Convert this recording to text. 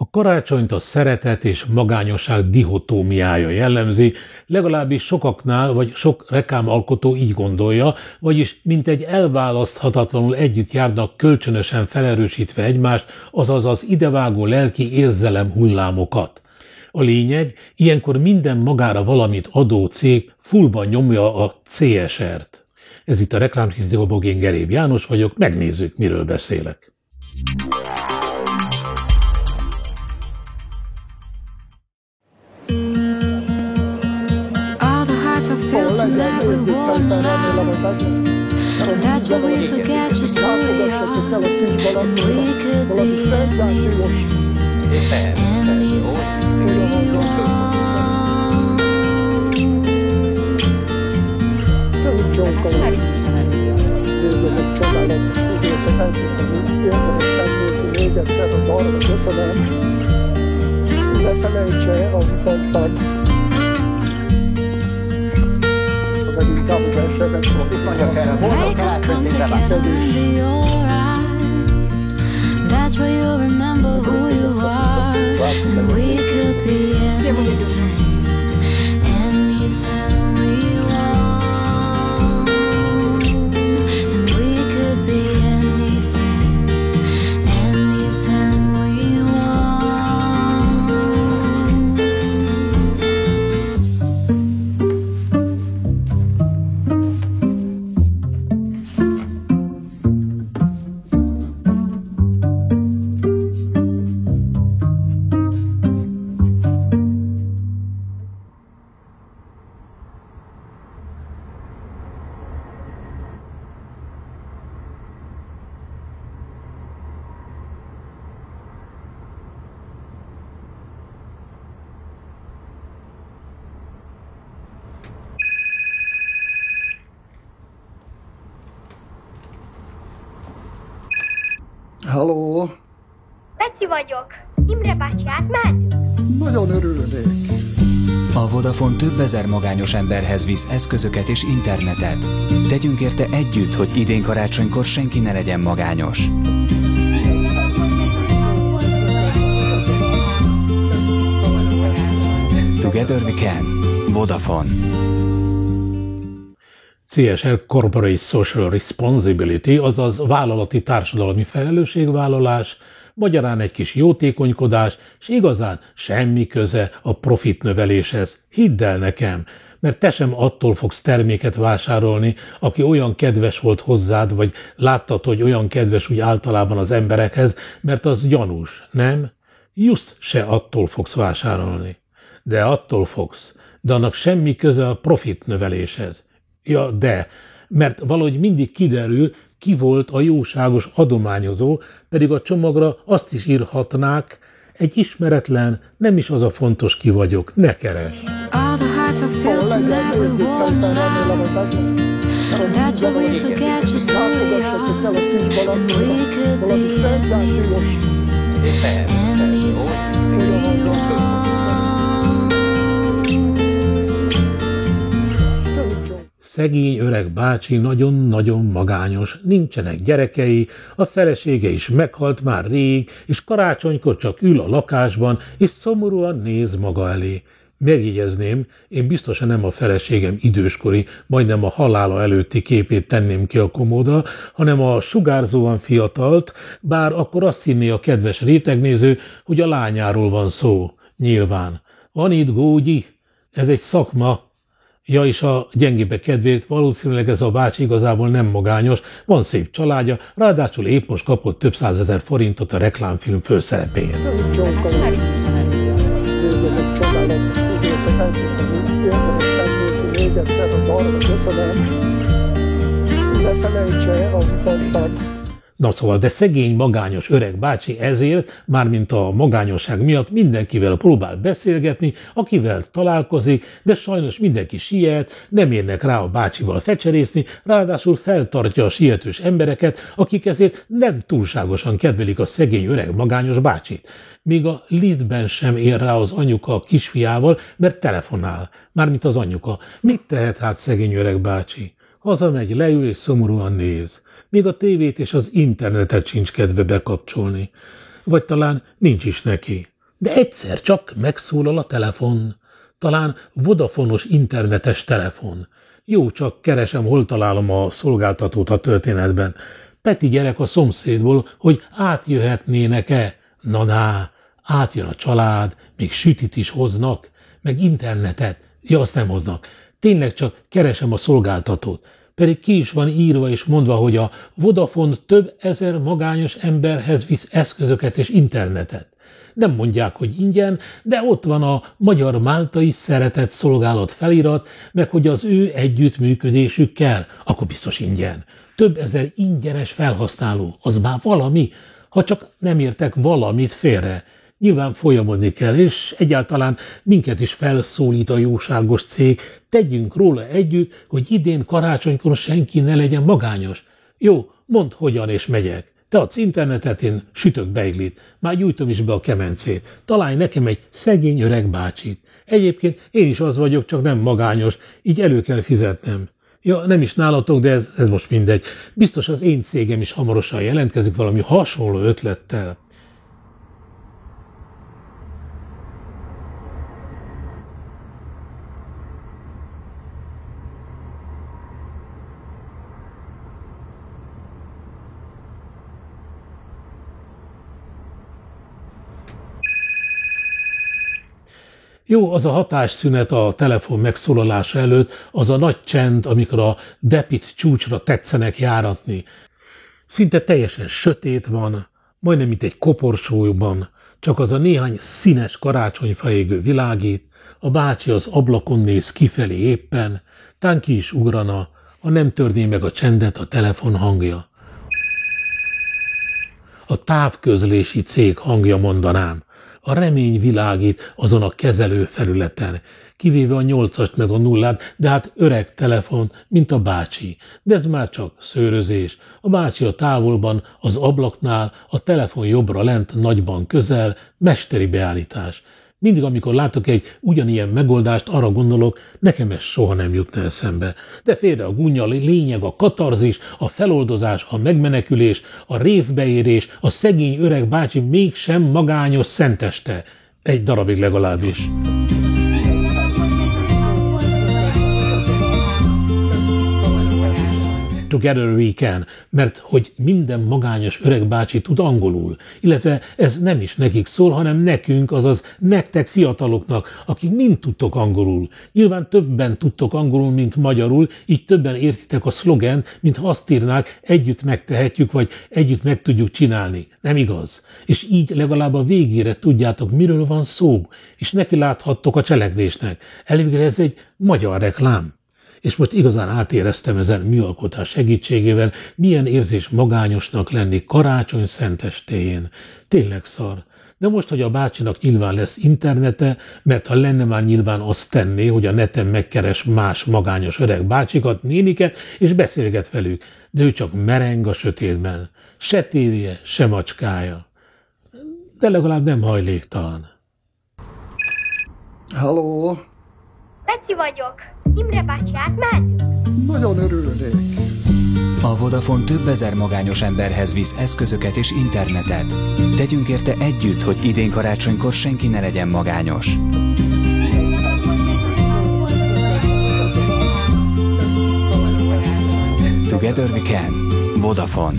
A karácsonyt a szeretet és magányosság dihotómiája jellemzi, legalábbis sokaknál vagy sok reklámalkotó így gondolja, vagyis mint egy elválaszthatatlanul együtt járnak kölcsönösen felerősítve egymást, azaz az idevágó lelki érzelem hullámokat. A lényeg, ilyenkor minden magára valamit adó cég fullban nyomja a CSR-t. Ez itt a Reklámhisztióban, én Geréb János vagyok, megnézzük, miről beszélek. That's what we forget to say. We could be anything we want. Nézzétek, csodálatos színészeket, érdemes megnézni még egyszer a dalra, köszönöm. Ne felejtse, amit mondtam. Inkább az elsőben Make us come together and be alright. That's where you'll remember who you are. And we could be anything, anything we want. And we could be anything, anything we want. Halló! Beci vagyok. Imre bácsi, átmehetünk? Nagyon örülnék. A Vodafone több ezer magányos emberhez visz eszközöket és internetet. Tegyünk érte együtt, hogy idén karácsonykor senki ne legyen magányos. Together we can. Vodafone. CSR Corporate Social Responsibility, azaz vállalati társadalmi felelősségvállalás, magyarán egy kis jótékonykodás, és igazán semmi köze a profitnöveléshez. Hidd el nekem, mert te sem attól fogsz terméket vásárolni, aki olyan kedves volt hozzád, vagy láttad, hogy olyan kedves úgy általában az emberekhez, mert az gyanús, nem? Just se attól fogsz vásárolni. De attól fogsz, de annak semmi köze a profitnöveléshez. Ja, de, mert valahogy mindig kiderül, ki volt a jóságos adományozó, pedig a csomagra azt is írhatnák, egy ismeretlen, nem is az a fontos, ki vagyok, ne keres. All the hearts are filled tonight with warm love. That's what we forget to say. We could be anything we want. Szegény öreg bácsi nagyon-nagyon magányos, nincsenek gyerekei, a felesége is meghalt már rég, és karácsonykor csak ül a lakásban, és szomorúan néz maga elé. Megjegyezném, én biztosan nem a feleségem időskori, majdnem a halála előtti képét tenném ki a komódra, hanem a sugárzóan fiatalt, bár akkor azt hinné a kedves rétegnéző, hogy a lányáról van szó. Nyilván. Van itt gógyi? Ez egy szakma. Ja, és a gyengébbek kedvéért valószínűleg ez a bácsi igazából nem magányos, van szép családja, ráadásul épp most kapott több 100 000 forintot a reklámfilm főszerepéért. Nézzétek, csodálatos színészeket, érdemes megnézni még egyszer a dalra, köszönöm. Ne felejtse, amit mondtam. Na szóval, de szegény, magányos öreg bácsi ezért, mármint a magányosság miatt mindenkivel próbál beszélgetni, akivel találkozik, de sajnos mindenki siet, nem érnek rá a bácsival fecserészni, ráadásul feltartja a sietős embereket, akik ezért nem túlságosan kedvelik a szegény öreg magányos bácsit. Míg a liftben sem ér rá az anyuka a kisfiával, mert telefonál. Mármint az anyuka. Mit tehet hát szegény öreg bácsi? Hazamegy, leül és szomorúan néz. Még a tévét és az internetet sincs kedve bekapcsolni. vagy talán nincs is neki. De egyszer csak megszólal a telefon. Talán Vodafonos internetes telefon. Jó, csak keresem, hol találom a szolgáltatót a történetben. Peti gyerek a szomszédból, hogy átjöhetnének-e. Na, átjön a család, még sütit is hoznak, meg internetet. Ja, azt nem hoznak. Tényleg csak keresem a szolgáltatót. Pedig ki is van írva és mondva, hogy a Vodafone több ezer magányos emberhez visz eszközöket és internetet. Nem mondják, hogy ingyen, de ott van a magyar-máltai szeretett szolgálat felirat, meg hogy az ő együttműködésük kell, akkor biztos ingyen. Több ezer ingyenes felhasználó, az már valami, ha csak nem értek valamit félre. Nyilván folyamodni kell, és egyáltalán minket is felszólít a jóságos cég, tegyünk róla együtt, hogy idén karácsonykor senki ne legyen magányos. Jó, mondd hogyan és megyek. Te adsz internetet, én sütök beiglit, már gyújtom is be a kemencét. Találj nekem egy szegény öreg bácsit. Egyébként én is az vagyok, csak nem magányos, így elő kell fizetnem. Ja, nem is nálatok, de ez most mindegy. Biztos az én cégem is hamarosan jelentkezik valami hasonló ötlettel. Jó, az a hatásszünet a telefon megszólalása előtt, az a nagy csend, amikor a depit csúcsra tetszenek járatni. Szinte teljesen sötét van, majdnem mint egy koporsóban, csak az a néhány színes karácsonyfa égő világít, a bácsi az ablakon néz kifelé éppen, tán ki is ugrana, ha nem törné meg a csendet a telefon hangja. A távközlési cég hangja, mondanám. A remény világít azon a kezelő felületen, kivéve a 8-ast meg a 0-át, de hát öreg telefon, mint a bácsi. De ez már csak szőrözés. A bácsi a távolban, az ablaknál, a telefon jobbra lent, nagyban közel, mesteri beállítás. Mindig, amikor látok egy ugyanilyen megoldást, arra gondolok, nekem ez soha nem jutna eszembe. De félre a gúnya, lényeg a katarzis, a feloldozás, a megmenekülés, a révbeérés, a szegény öreg bácsi mégsem magányos szenteste. Egy darabig legalábbis. Together we can, mert hogy minden magányos öreg bácsi tud angolul, illetve ez nem is nekik szól, hanem nekünk, azaz nektek fiataloknak, akik mind tudtok angolul. Nyilván többen tudtok angolul, mint magyarul, így többen értitek a szlogent, mint ha azt írnák, együtt megtehetjük, vagy együtt meg tudjuk csinálni. Nem igaz? És így legalább a végére tudjátok, miről van szó, és neki láthattok a cselekvésnek. Elvégre ez egy magyar reklám. És most igazán átéreztem ezen műalkotás segítségével, milyen érzés magányosnak lenni karácsony szentestéjén. Tényleg szar. De most, hogy a bácsinak nyilván lesz internete, mert ha lenne, már nyilván azt tenné, hogy a neten megkeres más magányos öreg bácsikat, néniket, és beszélget velük. De ő csak mereng a sötétben. Se tévéje, se macskája. De legalább nem hajléktalan. Halló? Peti vagyok. Imre bácsi átment? Nagyon örülnék. A Vodafone több ezer magányos emberhez visz eszközöket és internetet. Tegyünk érte együtt, hogy idén karácsonykor senki ne legyen magányos. Together we can. Vodafone.